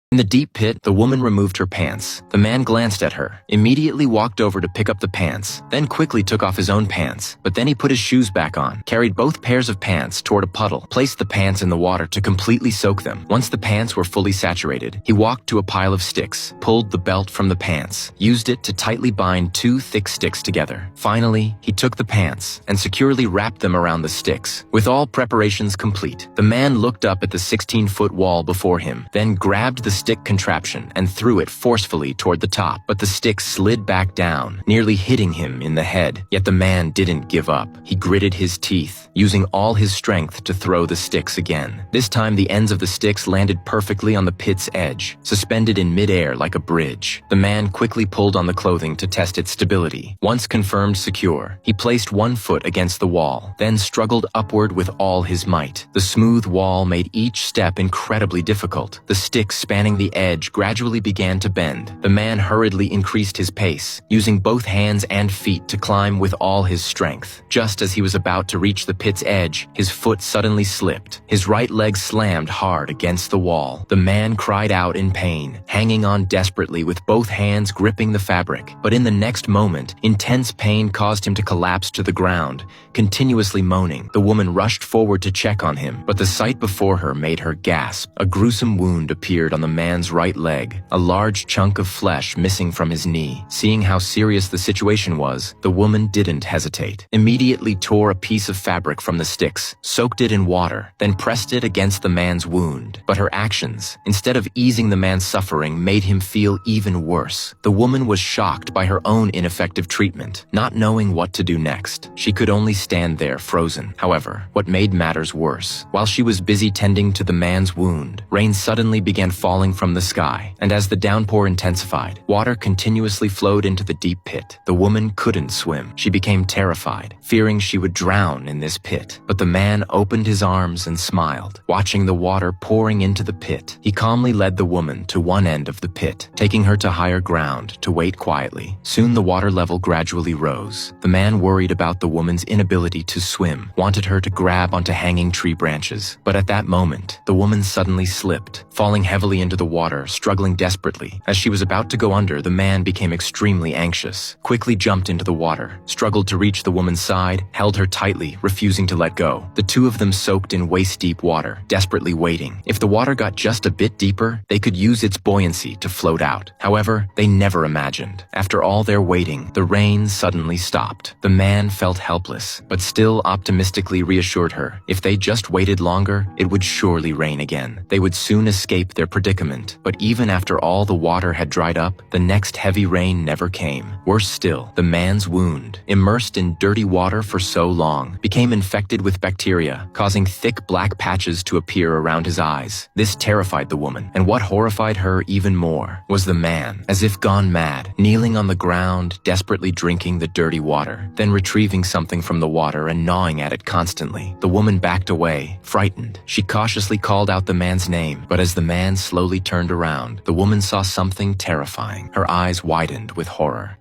In the deep pit, the woman removed her pants. The man glanced at her, immediately walked over to pick up the pants, then quickly took off his own pants. But then he put his shoes back on, carried both pairs of pants toward a puddle, placed the pants in the water to completely soak them. Once the pants were fully saturated, he walked to a pile of sticks, pulled the belt from the pants, used it to tightly bind two thick sticks together. Finally, he took the pants and securely wrapped them around the sticks. With all preparations complete, the man looked up at the 16-foot wall before him, then grabbed the stick contraption and threw it forcefully toward the top, but the stick slid back down, nearly hitting him in the head. Yet the man didn't give up. He gritted his teeth, using all his strength to throw the sticks again. This time the ends of the sticks landed perfectly on the pit's edge, suspended in midair like a bridge. The man quickly pulled on the clothing to test its stability. Once confirmed secure, he placed one foot against the wall, then struggled upward with all his might. The smooth wall made each step incredibly difficult. The sticks spanning the edge gradually began to bend. The man hurriedly increased his pace, using both hands and feet to climb with all his strength. Just as he was about to reach the pit's edge, his foot suddenly slipped. His right leg slammed hard against the wall. The man cried out in pain, hanging on desperately with both hands gripping the fabric. But in the next moment, intense pain caused him to collapse to the ground, continuously moaning. The woman rushed forward to check on him, but the sight before her made her gasp. A gruesome wound appeared on the man's right leg, a large chunk of flesh missing from his knee. Seeing how serious the situation was, the woman didn't hesitate. Immediately tore a piece of fabric from the sticks, soaked it in water, then pressed it against the man's wound. But her actions, instead of easing the man's suffering, made him feel even worse. The woman was shocked by her own ineffective treatment, not knowing what to do next. She could only stand there frozen. However, what made matters worse, while she was busy tending to the man's wound, rain suddenly began falling from the sky, and as the downpour intensified, water continuously flowed into the deep pit. The woman couldn't swim. She became terrified, fearing she would drown in this pit. But the man opened his arms and smiled, watching the water pouring into the pit. He calmly led the woman to one end of the pit, taking her to higher ground to wait quietly. Soon the water level gradually rose. The man worried about the woman's inability to swim, wanted her to grab onto hanging tree branches. But at that moment, the woman suddenly slipped, falling heavily into the water, struggling desperately. As she was about to go under, the man became extremely anxious, quickly jumped into the water, struggled to reach the woman's side, held her tightly, refusing to let go. The two of them soaked in waist-deep water, desperately waiting. If the water got just a bit deeper, they could use its buoyancy to float out. However, they never imagined. After all their waiting, the rain suddenly stopped. The man felt helpless, but still optimistically reassured her. If they just waited longer, it would surely rain again. They would soon escape their predicament. But even after all the water had dried up, the next heavy rain never came. Worse still, the man's wound, immersed in dirty water for so long, became infected with bacteria, causing thick black patches to appear around his eyes. This terrified the woman, and what horrified her even more was the man, as if gone mad, kneeling on the ground, desperately drinking the dirty water, then retrieving something from the water and gnawing at it constantly. The woman backed away, frightened. She cautiously called out the man's name, but as the man slowly turned around, the woman saw something terrifying. Her eyes widened with horror.